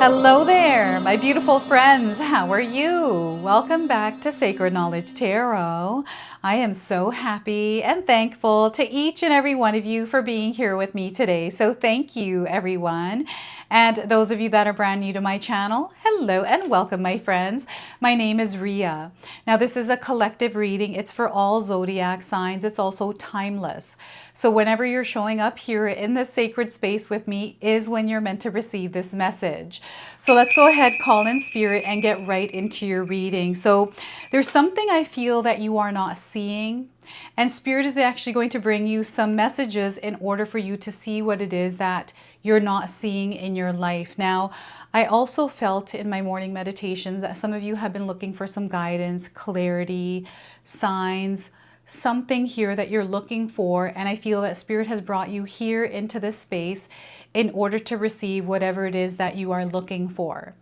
Hello there, my beautiful friends. How are you? Welcome back to Sacred Knowledge Tarot. I am so happy and thankful to each and every one of you for being here with me today. So thank you, everyone. And those of you that are brand new to my channel, hello and welcome, my friends. My name is Ria. Now, this is a collective reading. It's for all zodiac signs. It's also timeless. So whenever you're showing up here in this sacred space with me is when you're meant to receive this message. So let's go ahead, call in spirit, and get right into your reading. So there's something I feel that you are not seeing, and spirit is actually going to bring you some messages in order for you to see what it is that you're not seeing in your life. Now, I also felt in my morning meditation that some of you have been looking for some guidance, clarity, signs, something here that you're looking for, and I feel that spirit has brought you here into this space in order to receive whatever it is that you are looking for.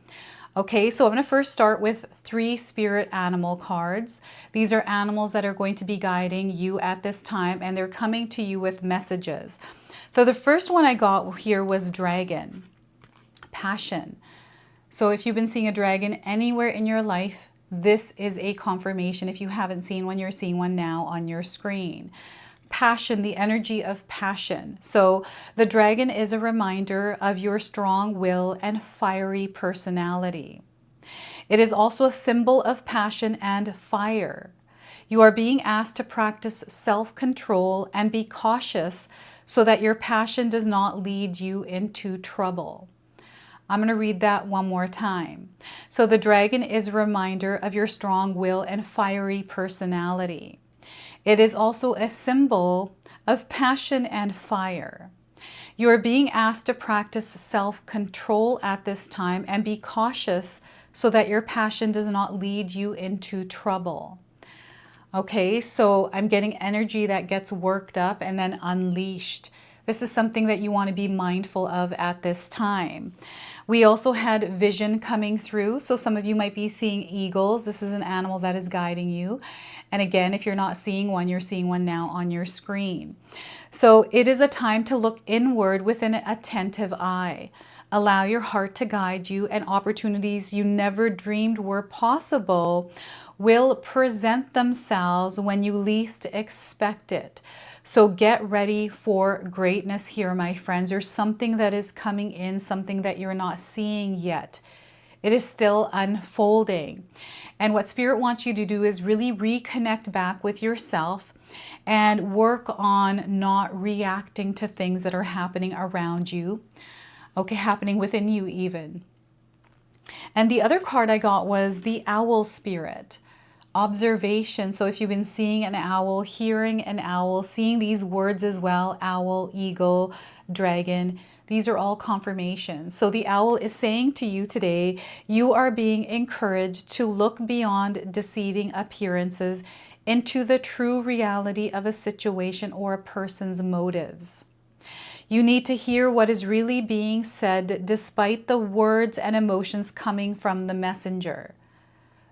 Okay, so I'm going to first start with 3 spirit animal cards. These are animals that are going to be guiding you at this time, and they're coming to you with messages. So the first one I got here was dragon, passion. So if you've been seeing a dragon anywhere in your life, this is a confirmation. If you haven't seen one, you're seeing one now on your screen. Passion, the energy of passion. So the dragon is a reminder of your strong will and fiery personality. It is also a symbol of passion and fire. You are being asked to practice self-control and be cautious so that your passion does not lead you into trouble. I'm going to read that one more time. So the dragon is a reminder of your strong will and fiery personality. It is also a symbol of passion and fire. You are being asked to practice self-control at this time and be cautious so that your passion does not lead you into trouble. Okay, so I'm getting energy that gets worked up and then unleashed. This is something that you want to be mindful of at this time. We also had vision coming through. So some of you might be seeing eagles. This is an animal that is guiding you. And again, if you're not seeing one, you're seeing one now on your screen. So it is a time to look inward with an attentive eye. Allow your heart to guide you, and opportunities you never dreamed were possible will present themselves when you least expect it. So get ready for greatness here, my friends. There's something that is coming in, something that you're not seeing yet. It is still unfolding. And what Spirit wants you to do is really reconnect back with yourself and work on not reacting to things that are happening around you. Okay, happening within you even. And the other card I got was the owl spirit. Observation. So if you've been seeing an owl, hearing an owl, seeing these words as well, owl, eagle, dragon, these are all confirmations. So the owl is saying to you today, you are being encouraged to look beyond deceiving appearances into the true reality of a situation or a person's motives. You need to hear what is really being said despite the words and emotions coming from the messenger.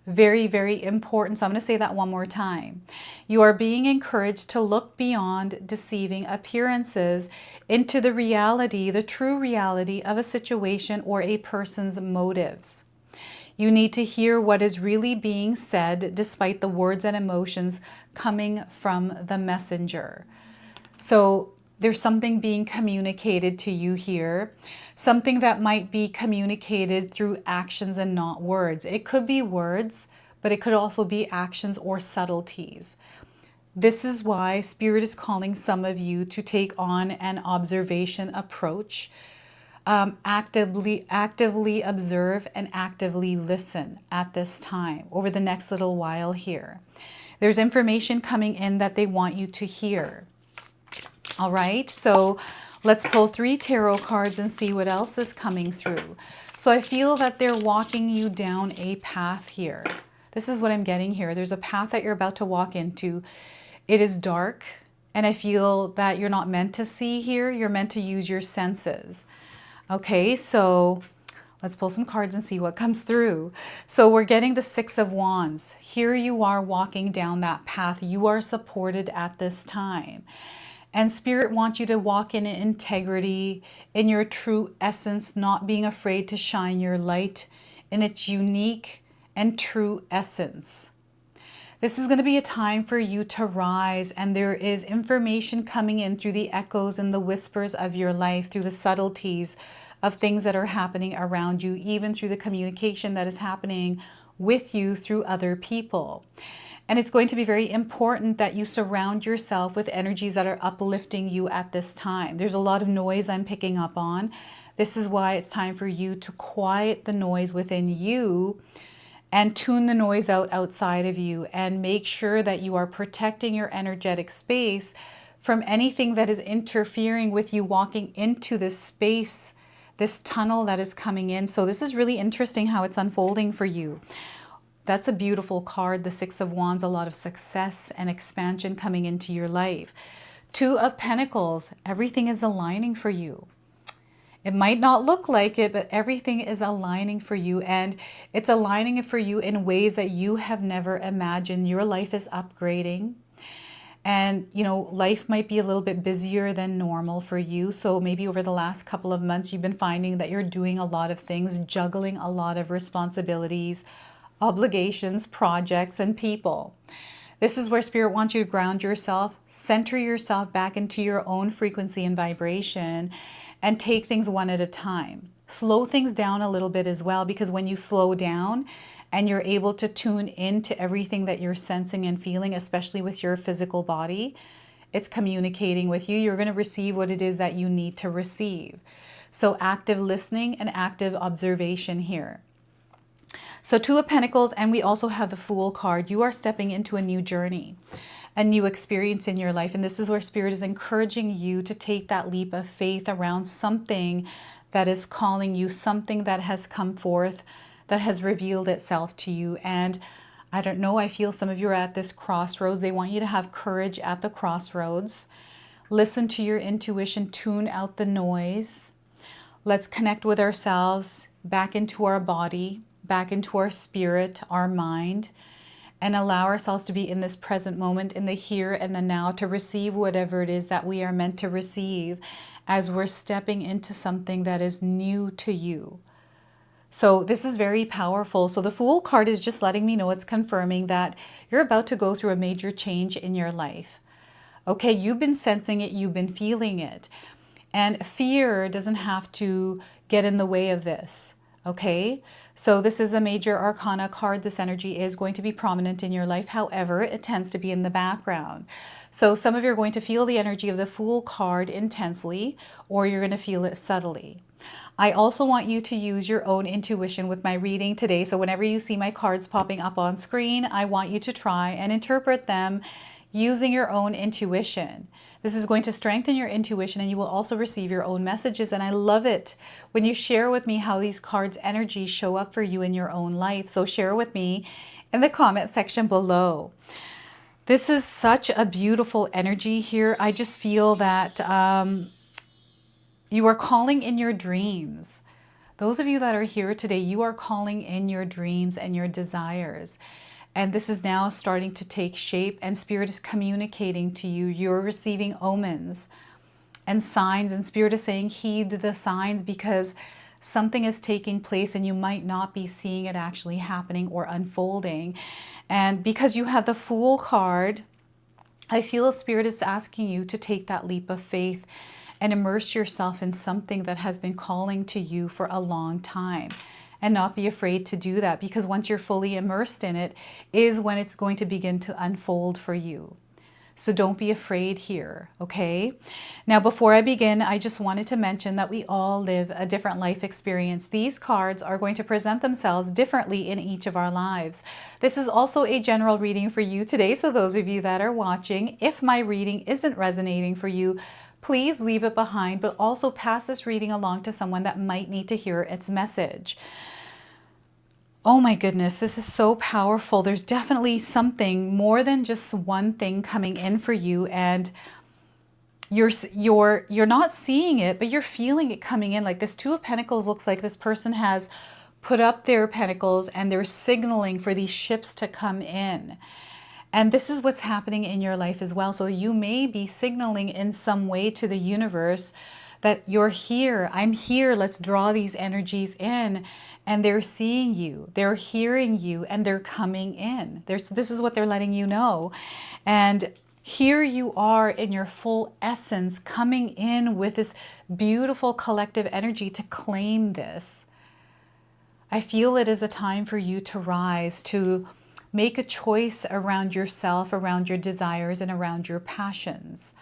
Very, very important. So I'm going to say that one more time. You are being encouraged to look beyond deceiving appearances into the reality, the true reality of a situation or a person's motives. You need to hear what is really being said despite the words and emotions coming from the messenger. So there's something being communicated to you here, something that might be communicated through actions and not words. It could be words, but it could also be actions or subtleties. This is why Spirit is calling some of you to take on an observation approach. Actively observe and actively listen at this time over the next little while here. There's information coming in that they want you to hear. All right, so let's pull 3 tarot cards and see what else is coming through. So I feel that they're walking you down a path here. This is what I'm getting here. There's a path that you're about to walk into. It is dark, and I feel that you're not meant to see here. You're meant to use your senses. Okay, so let's pull some cards and see what comes through. So we're getting the 6 of Wands. Here you are walking down that path. You are supported at this time. And Spirit wants you to walk in integrity, in your true essence, not being afraid to shine your light in its unique and true essence. This is going to be a time for you to rise, and there is information coming in through the echoes and the whispers of your life, through the subtleties of things that are happening around you, even through the communication that is happening with you through other people. And it's going to be very important that you surround yourself with energies that are uplifting you at this time. There's a lot of noise I'm picking up on. This is why it's time for you to quiet the noise within you and tune the noise out outside of you, and make sure that you are protecting your energetic space from anything that is interfering with you walking into this space, this tunnel that is coming in. So this is really interesting how it's unfolding for you. That's a beautiful card, the Six of Wands, a lot of success and expansion coming into your life. Two of Pentacles, everything is aligning for you. It might not look like it, but everything is aligning for you, and it's aligning it for you in ways that you have never imagined. Your life is upgrading, and life might be a little bit busier than normal for you. So maybe over the last couple of months, you've been finding that you're doing a lot of things, juggling a lot of responsibilities, obligations, projects, and people. This is where Spirit wants you to ground yourself, center yourself back into your own frequency and vibration, and take things one at a time. Slow things down a little bit as well, because when you slow down and you're able to tune into everything that you're sensing and feeling, especially with your physical body, it's communicating with you. You're going to receive what it is that you need to receive. So active listening and active observation here. So Two of Pentacles, and we also have the Fool card. You are stepping into a new journey, a new experience in your life. And this is where Spirit is encouraging you to take that leap of faith around something that is calling you, something that has come forth, that has revealed itself to you. And I don't know, I feel some of you are at this crossroads. They want you to have courage at the crossroads. Listen to your intuition, tune out the noise. Let's connect with ourselves, back into our body, back into our spirit, our mind, and allow ourselves to be in this present moment, in the here and the now, to receive whatever it is that we are meant to receive as we're stepping into something that is new to you. So this is very powerful. So the Fool card is just letting me know, it's confirming that you're about to go through a major change in your life. Okay, you've been sensing it, you've been feeling it. And fear doesn't have to get in the way of this. Okay, so this is a major arcana card. This energy is going to be prominent in your life. However, it tends to be in the background. So some of you are going to feel the energy of the Fool card intensely, or you're going to feel it subtly. I also want you to use your own intuition with my reading today. So whenever you see my cards popping up on screen, I want you to try and interpret them using your own intuition. This is going to strengthen your intuition, and you will also receive your own messages. And I love it when you share with me how these cards' energies show up for you in your own life. So share with me in the comment section below. This is such a beautiful energy here. I just feel that you are calling in your dreams. Those of you that are here today, you are calling in your dreams and your desires. And this is now starting to take shape, and Spirit is communicating to you. You're receiving omens and signs, and Spirit is saying, heed the signs, because something is taking place and you might not be seeing it actually happening or unfolding. And because you have the Fool card, I feel Spirit is asking you to take that leap of faith and immerse yourself in something that has been calling to you for a long time. And not be afraid to do that, because once you're fully immersed in it is when it's going to begin to unfold for you. So don't be afraid here, okay? Now, before I begin, I just wanted to mention that we all live a different life experience. These cards are going to present themselves differently in each of our lives. This is also a general reading for you today. So those of you that are watching, if my reading isn't resonating for you, please leave it behind, but also pass this reading along to someone that might need to hear its message. Oh my goodness, this is so powerful. There's definitely something more than just one thing coming in for you, and you're not seeing it, but you're feeling it coming in. Like this Two of Pentacles looks like this person has put up their pentacles and they're signaling for these ships to come in. And this is what's happening in your life as well. So you may be signaling in some way to the universe that you're here, I'm here, let's draw these energies in. And they're seeing you, they're hearing you, and they're coming in. This is what they're letting you know. And here you are in your full essence, coming in with this beautiful collective energy to claim this. I feel it is a time for you to rise, to make a choice around yourself, around your desires, and around your passions.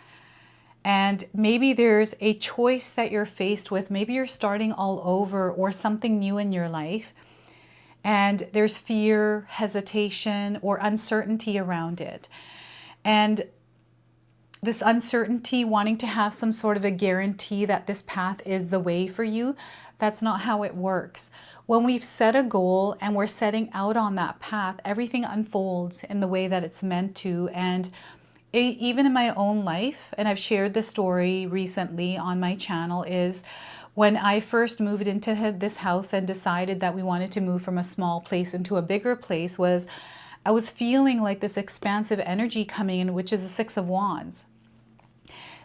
And maybe there's a choice that you're faced with. Maybe you're starting all over or something new in your life. And there's fear, hesitation, or uncertainty around it. And this uncertainty, wanting to have some sort of a guarantee that this path is the way for you, that's not how it works. When we've set a goal and we're setting out on that path, everything unfolds in the way that it's meant to. And even in my own life, and I've shared the story recently on my channel, is when I first moved into this house and decided that we wanted to move from a small place into a bigger place, I was feeling like this expansive energy coming in, which is the Six of Wands.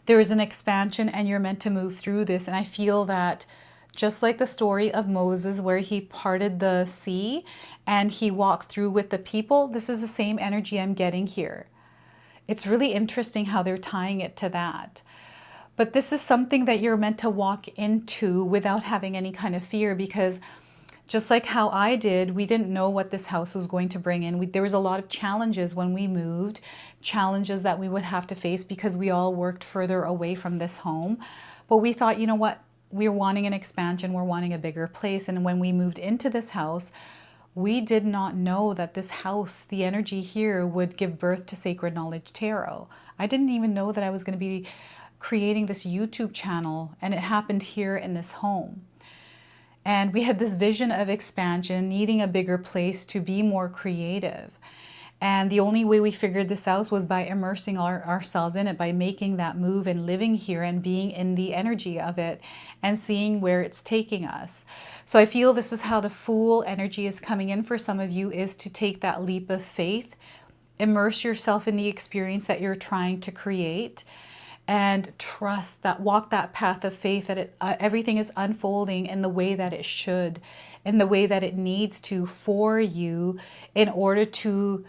There is an expansion and you're meant to move through this. And I feel that just like the story of Moses, where he parted the sea and he walked through with the people, this is the same energy I'm getting here. It's really interesting how they're tying it to that. But this is something that you're meant to walk into without having any kind of fear, because just like how I did, we didn't know what this house was going to bring in. There was a lot of challenges when we moved, challenges that we would have to face because we all worked further away from this home. But we thought, you know what? We're wanting an expansion. We're wanting a bigger place. And when we moved into this house, we did not know that this house, the energy here, would give birth to Sacred Knowledge Tarot. I didn't even know that I was going to be creating this YouTube channel, and it happened here in this home. And we had this vision of expansion, needing a bigger place to be more creative. And the only way we figured this out was by immersing ourselves in it, by making that move and living here and being in the energy of it and seeing where it's taking us. So I feel this is how the Fool energy is coming in for some of you, is to take that leap of faith, immerse yourself in the experience that you're trying to create, and trust that, walk that path of faith, that everything is unfolding in the way that it should, in the way that it needs to for you, in order to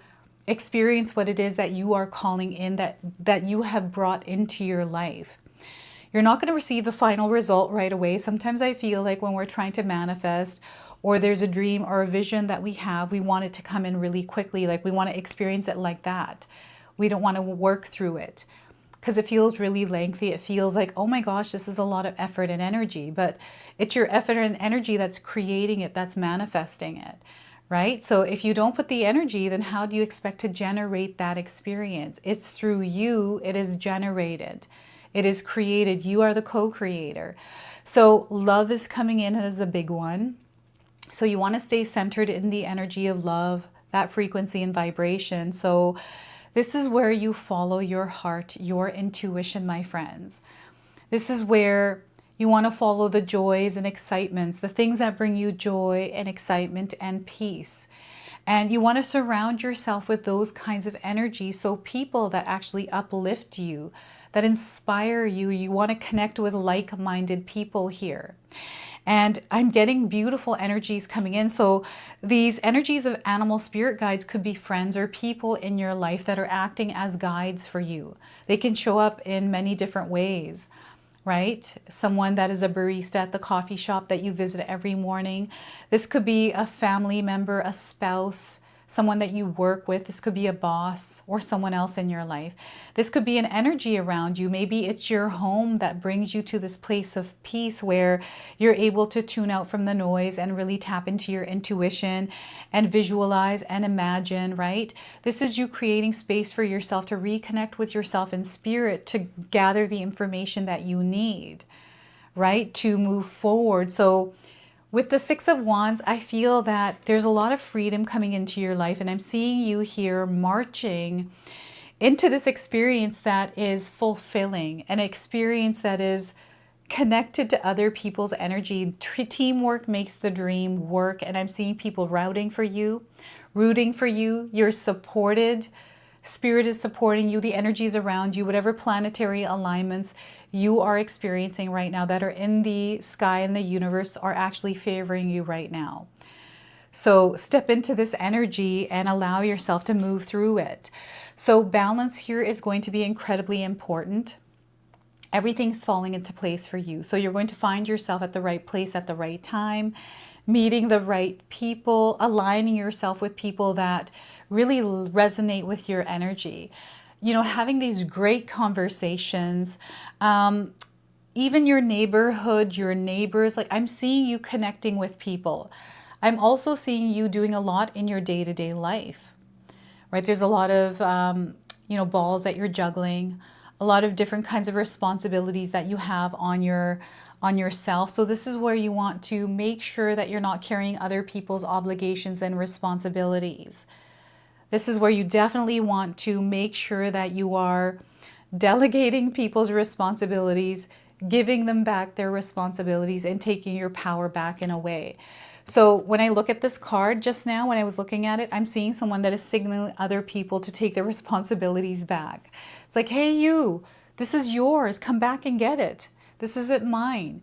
experience what it is that you are calling in, that you have brought into your life. You're not going to receive the final result right away. Sometimes I feel like when we're trying to manifest, or there's a dream or a vision that we have, we want it to come in really quickly. Like we want to experience it like that. We don't want to work through it because it feels really lengthy. It feels like, oh my gosh, this is a lot of effort and energy. But it's your effort and energy that's creating it, that's manifesting it. Right? So if you don't put the energy, then how do you expect to generate that experience? It's through you, it is generated. It is created. You are the co-creator. So love is coming in as a big one. So you want to stay centered in the energy of love, that frequency and vibration. So this is where you follow your heart, your intuition, my friends. This is where you want to follow the joys and excitements, the things that bring you joy and excitement and peace. And you want to surround yourself with those kinds of energy. So people that actually uplift you, that inspire you, you want to connect with like-minded people here. And I'm getting beautiful energies coming in. So these energies of animal spirit guides could be friends or people in your life that are acting as guides for you. They can show up in many different ways. Right? Someone that is a barista at the coffee shop that you visit every morning. This could be a family member, a spouse, someone that you work with. This could be a boss or someone else in your life. This could be an energy around you. Maybe it's your home that brings you to this place of peace where you're able to tune out from the noise and really tap into your intuition and visualize and imagine, right? This is you creating space for yourself to reconnect with yourself in spirit, to gather the information that you need, right? To move forward. So with the Six of Wands, I feel that there's a lot of freedom coming into your life, and I'm seeing you here marching into this experience that is fulfilling, an experience that is connected to other people's energy. Teamwork makes the dream work, and I'm seeing people rooting for you. You're supported Spirit is supporting you. The energies around you, whatever planetary alignments you are experiencing right now that are in the sky and the universe are actually favoring you right now. So step into this energy and allow yourself to move through it. So balance here is going to be incredibly important. Everything's falling into place for you. So you're going to find yourself at the right place at the right time, meeting the right people, aligning yourself with people that really resonate with your energy. You know, having these great conversations, even your neighborhood, your neighbors, like I'm seeing you connecting with people. I'm also seeing you doing a lot in your day-to-day life, right? There's a lot of, you know, balls that you're juggling, a lot of different kinds of responsibilities that you have on yourself. So this is where you want to make sure that you're not carrying other people's obligations and responsibilities. This is where you definitely want to make sure that you are delegating people's responsibilities, giving them back their responsibilities, and taking your power back in a way. So when I look at this card just now, when I was looking at it, I'm seeing someone that is signaling other people to take their responsibilities back. It's like, hey, you, this is yours. Come back and get it. This isn't mine.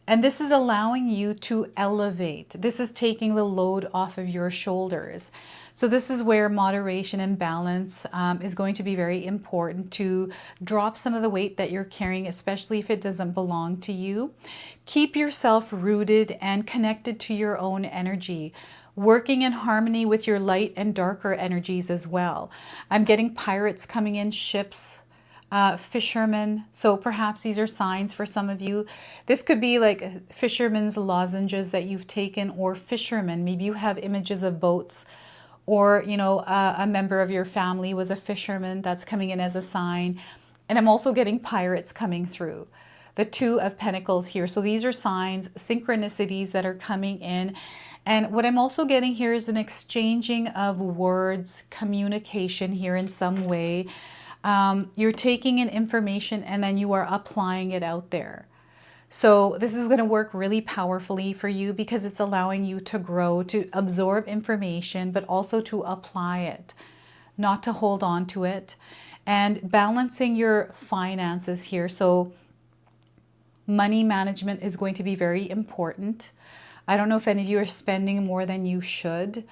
And this is allowing you to elevate. This is taking the load off of your shoulders. So this is where moderation and balance is going to be very important, to drop some of the weight that you're carrying, especially if it doesn't belong to you. Keep yourself rooted and connected to your own energy, working in harmony with your light and darker energies as well. I'm getting pirates coming in, ships, fishermen. So perhaps these are signs for some of you. This could be like fisherman's lozenges that you've taken, or fishermen. Maybe you have images of boats, or, you know, a member of your family was a fisherman. That's coming in as a sign. And I'm also getting pirates coming through. The Two of Pentacles here. So these are signs, synchronicities that are coming in. And what I'm also getting here is an exchanging of words, communication here in some way. You're taking in information and then you are applying it out there. So this is going to work really powerfully for you because it's allowing you to grow, to absorb information, but also to apply it, not to hold on to it, and balancing your finances here. So money management is going to be very important. I don't know if any of you are spending more than you should.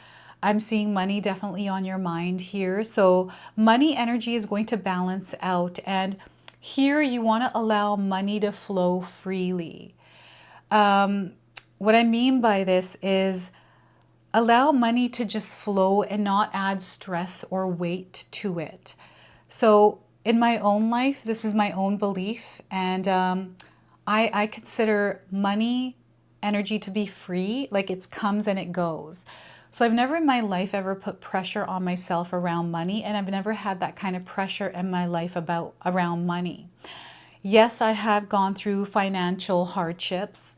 I'm seeing money definitely on your mind here. So money energy is going to balance out, and here you want to allow money to flow freely. What I mean by this is allow money to just flow and not add stress or weight to it. So in my own life, this is my own belief, and I consider money energy to be free, like it comes and it goes. So I've never in my life ever put pressure on myself around money, and I've never had that kind of pressure in my life around money. Yes, I have gone through financial hardships,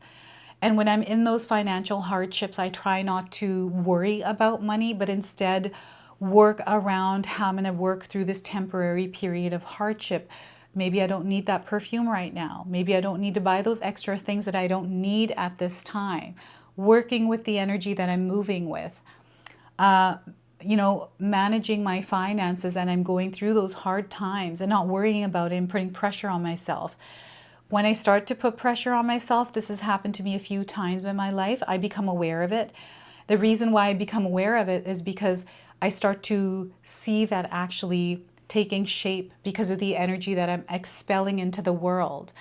and when I'm in those financial hardships, I try not to worry about money, but instead work around how I'm going to work through this temporary period of hardship. Maybe I don't need that perfume right now. Maybe I don't need to buy those extra things that I don't need at this time. Working with the energy that I'm moving with, you know, managing my finances, and I'm going through those hard times and not worrying about it and putting pressure on myself. When I start to put pressure on myself, this has happened to me a few times in my life, I become aware of it. The reason why I become aware of it is because I start to see that actually taking shape because of the energy that I'm expelling into the world,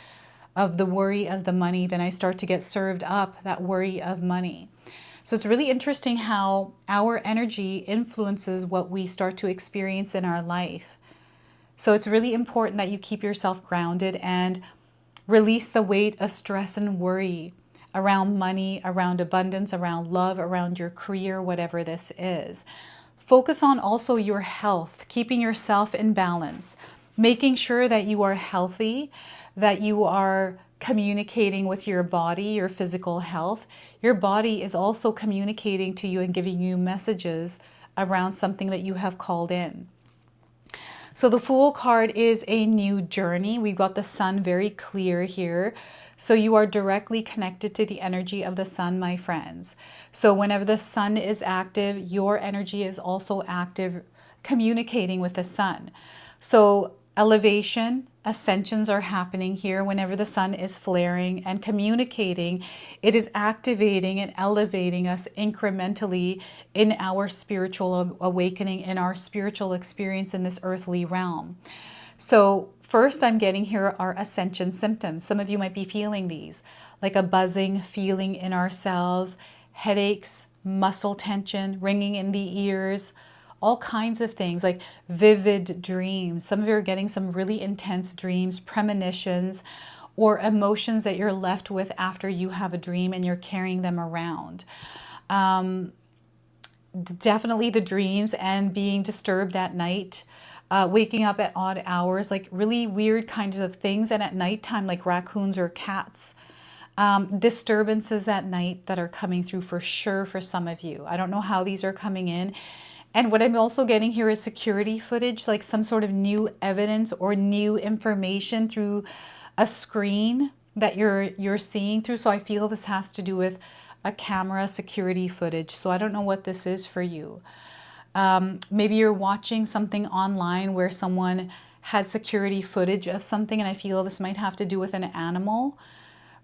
of the worry of the money. Then I start to get served up that worry of money. So it's really interesting how our energy influences what we start to experience in our life. So it's really important that you keep yourself grounded and release the weight of stress and worry around money, around abundance, around love, around your career, whatever this is. Focus on also your health, keeping yourself in balance, making sure that you are healthy, that you are communicating with your body, your physical health. Your body is also communicating to you and giving you messages around something that you have called in. So the Fool card is a new journey. We've got the sun very clear here. So you are directly connected to the energy of the sun, my friends. So whenever the sun is active, your energy is also active. communicating with the sun. So elevation, ascensions are happening here whenever the sun is flaring and communicating. It is activating and elevating us incrementally in our spiritual awakening, in our spiritual experience in this earthly realm. So first I'm getting here are ascension symptoms. Some of you might be feeling these, like a buzzing feeling in our cells, headaches, muscle tension, ringing in the ears, all kinds of things, like vivid dreams. Some of you are getting some really intense dreams, premonitions, or emotions that you're left with after you have a dream and you're carrying them around. Definitely the dreams and being disturbed at night, waking up at odd hours, like really weird kinds of things. And at nighttime, like raccoons or cats. Disturbances at night that are coming through for sure for some of you. I don't know how these are coming in. And what I'm also getting here is security footage, like some sort of new evidence or new information through a screen that you're seeing through. So I feel this has to do with a camera, security footage. So I don't know what this is for you. Maybe you're watching something online where someone had security footage of something, and I feel this might have to do with an animal,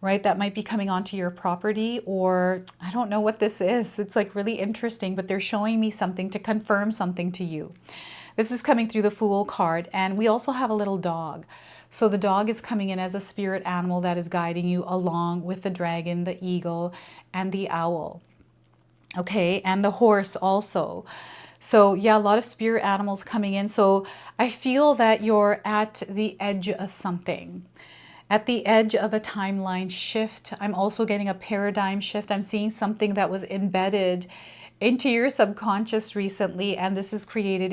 right? That might be coming onto your property, or I don't know what this is. It's like really interesting, but they're showing me something to confirm something to you. This is coming through the Fool card, and we also have a little dog. So the dog is coming in as a spirit animal that is guiding you along with the dragon, the eagle, and the owl. Okay, and the horse also. So yeah, a lot of spirit animals coming in. So I feel that you're at the edge of something. At the edge of a timeline shift. I'm also getting a paradigm shift. I'm seeing something that was embedded into your subconscious recently, and this has created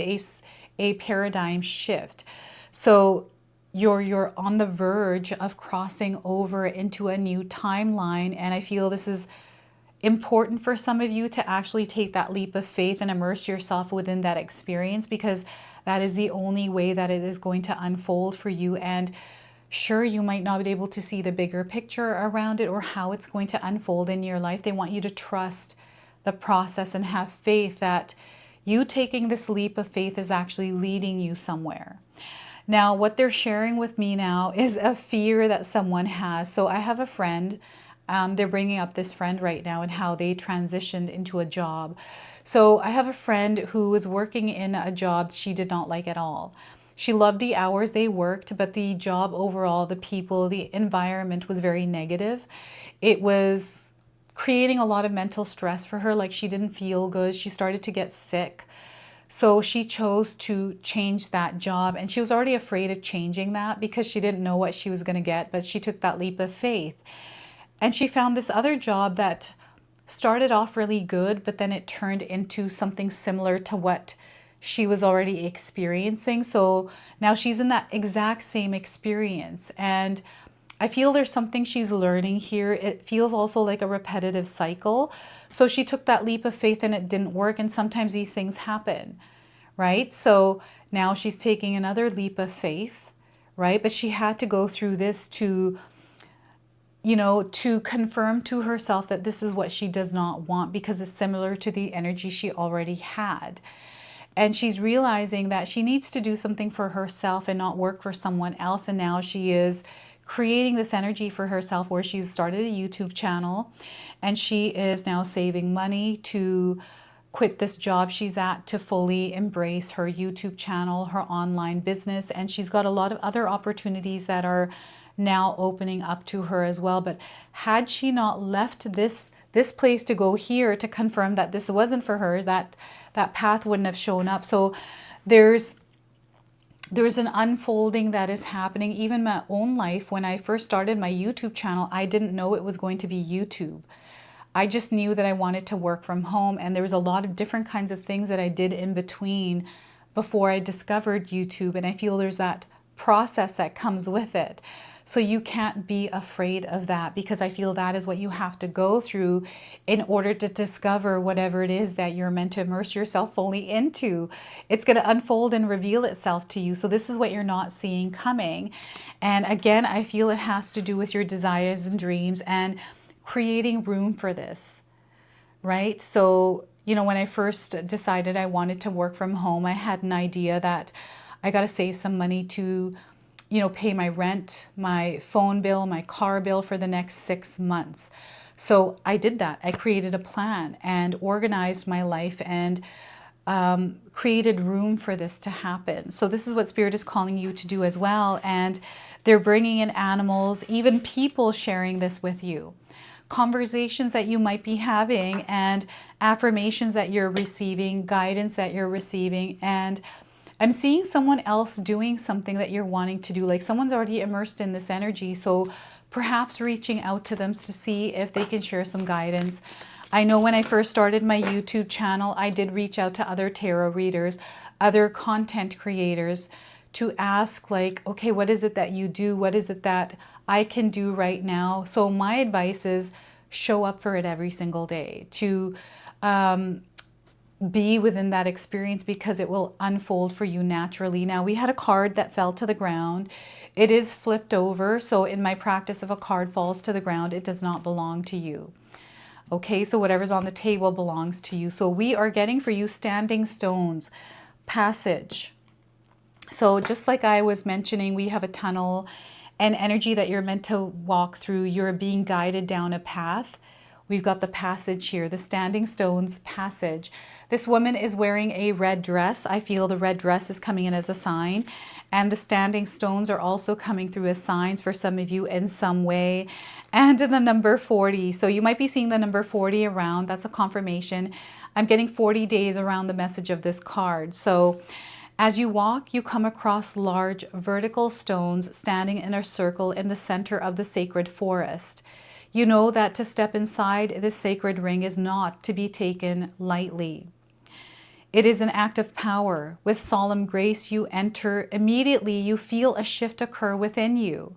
a paradigm shift. So you're on the verge of crossing over into a new timeline, and I feel this is important for some of you to actually take that leap of faith and immerse yourself within that experience, because that is the only way that it is going to unfold for you. And sure, you might not be able to see the bigger picture around it or how it's going to unfold in your life. They want you to trust the process and have faith that you taking this leap of faith is actually leading you somewhere. Now, what they're sharing with me now is a fear that someone has. So I have a friend, they're bringing up this friend right now and how they transitioned into a job. So I have a friend who was working in a job she did not like at all. She loved the hours they worked, but the job overall, the people, the environment was very negative. It was creating a lot of mental stress for her, like she didn't feel good. She started to get sick. So she chose to change that job, and she was already afraid of changing that because she didn't know what she was going to get, but she took that leap of faith. And she found this other job that started off really good, but then it turned into something similar to what she was already experiencing. So now she's in that exact same experience. And I feel there's something she's learning here. It feels also like a repetitive cycle. So she took that leap of faith and it didn't work. And sometimes these things happen, right? So now she's taking another leap of faith, right? But she had to go through this to, you know, to confirm to herself that this is what she does not want, because it's similar to the energy she already had. And she's realizing that she needs to do something for herself and not work for someone else. And now she is creating this energy for herself where she's started a YouTube channel, and she is now saving money to quit this job she's at to fully embrace her YouTube channel, her online business. And she's got a lot of other opportunities that are now opening up to her as well. But had she not left this place to go here to confirm that this wasn't for her, that path wouldn't have shown up. So there's an unfolding that is happening. Even in my own life, when I first started my YouTube channel, I didn't know it was going to be YouTube. I just knew that I wanted to work from home, and there was a lot of different kinds of things that I did in between before I discovered YouTube. And I feel there's that process that comes with it. So you can't be afraid of that, because I feel that is what you have to go through in order to discover whatever it is that you're meant to immerse yourself fully into. It's going to unfold and reveal itself to you. So this is what you're not seeing coming. And again, I feel it has to do with your desires and dreams and creating room for this, right? So you know, when I first decided I wanted to work from home, I had an idea that I got to save some money to, you know, pay my rent, my phone bill, my car bill for the next 6 months. So I did that. I created a plan and organized my life and created room for this to happen. So this is what Spirit is calling you to do as well. And they're bringing in animals, even people sharing this with you. Conversations that you might be having and affirmations that you're receiving, guidance that you're receiving. And I'm seeing someone else doing something that you're wanting to do. Like someone's already immersed in this energy. So perhaps reaching out to them to see if they can share some guidance. I know when I first started my YouTube channel, I did reach out to other tarot readers, other content creators to ask like, okay, what is it that you do? What is it that I can do right now? So my advice is show up for it every single day, to be within that experience because it will unfold for you naturally. Now, we had a card that fell to the ground. It is flipped over. So in my practice, if a card falls to the ground, it does not belong to you. Okay, so whatever's on the table belongs to you. So we are getting for you standing stones, passage. So just like I was mentioning, we have a tunnel and energy that you're meant to walk through. You're being guided down a path. We've got the passage here, the standing stones passage. This woman is wearing a red dress. I feel the red dress is coming in as a sign. And the standing stones are also coming through as signs for some of you in some way. And in the number 40. So you might be seeing the number 40 around. That's a confirmation. I'm getting 40 days around the message of this card. So as you walk, you come across large vertical stones standing in a circle in the center of the sacred forest. You know that to step inside this sacred ring is not to be taken lightly. It is an act of power. With solemn grace you enter. Immediately you feel a shift occur within you.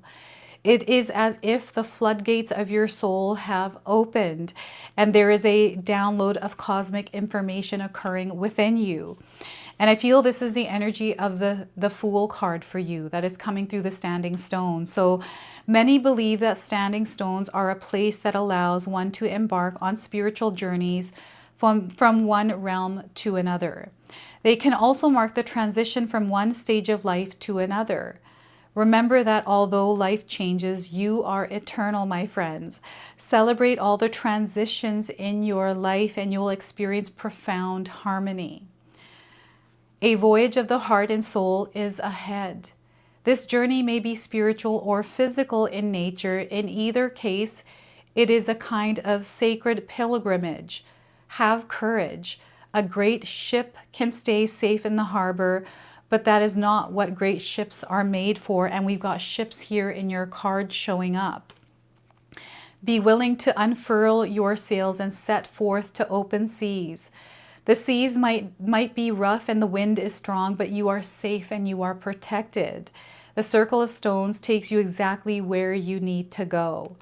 It is as if the floodgates of your soul have opened and there is a download of cosmic information occurring within you. And I feel this is the energy of the Fool card for you that is coming through the standing stone. So many believe that standing stones are a place that allows one to embark on spiritual journeys from one realm to another. They can also mark the transition from one stage of life to another. Remember that although life changes, you are eternal, my friends. Celebrate all the transitions in your life and you'll experience profound harmony. A voyage of the heart and soul is ahead. This journey may be spiritual or physical in nature. In either case, it is a kind of sacred pilgrimage. Have courage. A great ship can stay safe in the harbor, but that is not what great ships are made for. And we've got ships here in your card showing up. Be willing to unfurl your sails and set forth to open seas. The seas might be rough and the wind is strong, but you are safe and you are protected. The circle of stones takes you exactly where you need to go.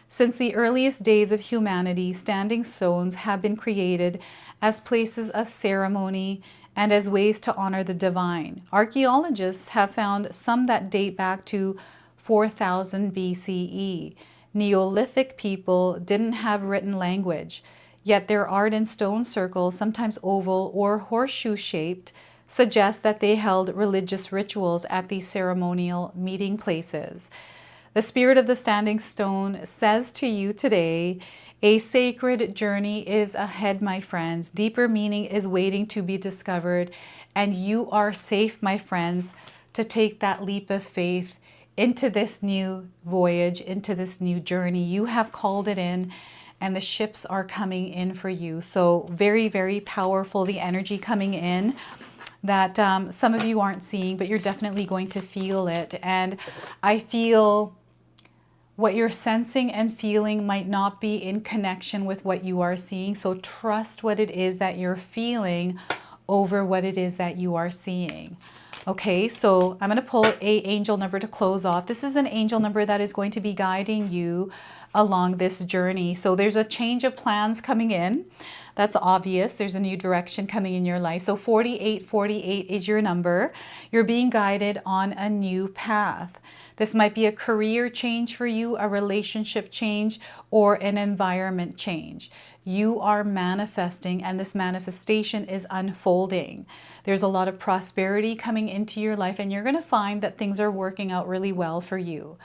Since the earliest days of humanity, standing stones have been created as places of ceremony and as ways to honor the divine. Archaeologists have found some that date back to 4000 BCE. Neolithic people didn't have written language. Yet their art in stone circles, sometimes oval or horseshoe-shaped, suggest that they held religious rituals at these ceremonial meeting places. The spirit of the standing stone says to you today, a sacred journey is ahead, my friends. Deeper meaning is waiting to be discovered, and you are safe, my friends, to take that leap of faith into this new voyage, into this new journey. You have called it in. And the ships are coming in for you. So very, very powerful, the energy coming in that some of you aren't seeing, but you're definitely going to feel it. And I feel what you're sensing and feeling might not be in connection with what you are seeing. So trust what it is that you're feeling over what it is that you are seeing. Okay, so I'm going to pull an angel number to close off. This is an angel number that is going to be guiding you along this journey. So there's a change of plans coming in. That's obvious. There's a new direction coming in your life. So 4848 is your number. You're being guided on a new path. This might be a career change for you, a relationship change, or an environment change. You are manifesting, and this manifestation is unfolding. There's a lot of prosperity coming into your life, and you're going to find that things are working out really well for you.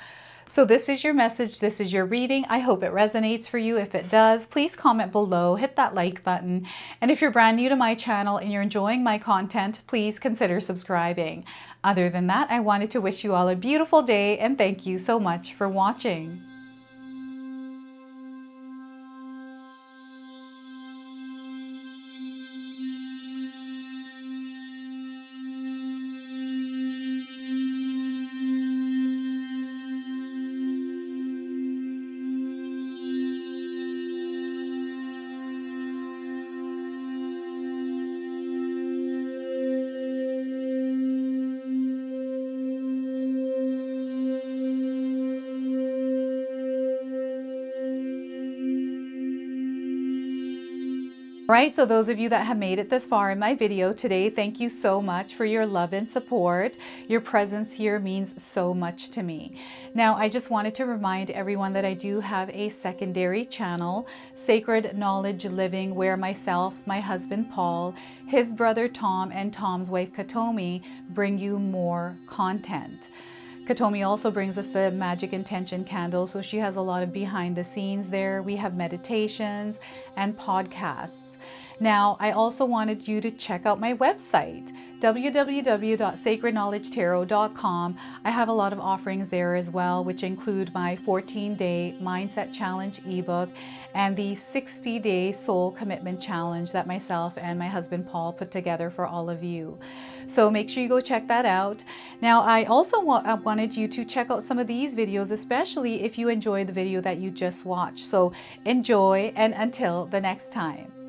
So this is your message. This is your reading. I hope it resonates for you. If it does, please comment below, hit that like button. And if you're brand new to my channel and you're enjoying my content, please consider subscribing. Other than that, I wanted to wish you all a beautiful day and thank you so much for watching. Right, so those of you that have made it this far in my video today, thank you so much for your love and support. Your presence here means so much to me. Now, I just wanted to remind everyone that I do have a secondary channel, Sacred Knowledge Living, where myself, my husband Paul, his brother Tom, and Tom's wife Katomi bring you more content. Katomi also brings us the Magic Intention candle, so she has a lot of behind the scenes there. We have meditations and podcasts. Now, I also wanted you to check out my website, www.sacredknowledgetarot.com. I have a lot of offerings there as well, which include my 14-day Mindset Challenge ebook and the 60-day Soul Commitment Challenge that myself and my husband Paul put together for all of you. So make sure you go check that out. Now, I also wanted you to check out some of these videos, especially if you enjoyed the video that you just watched. So enjoy, and until the next time.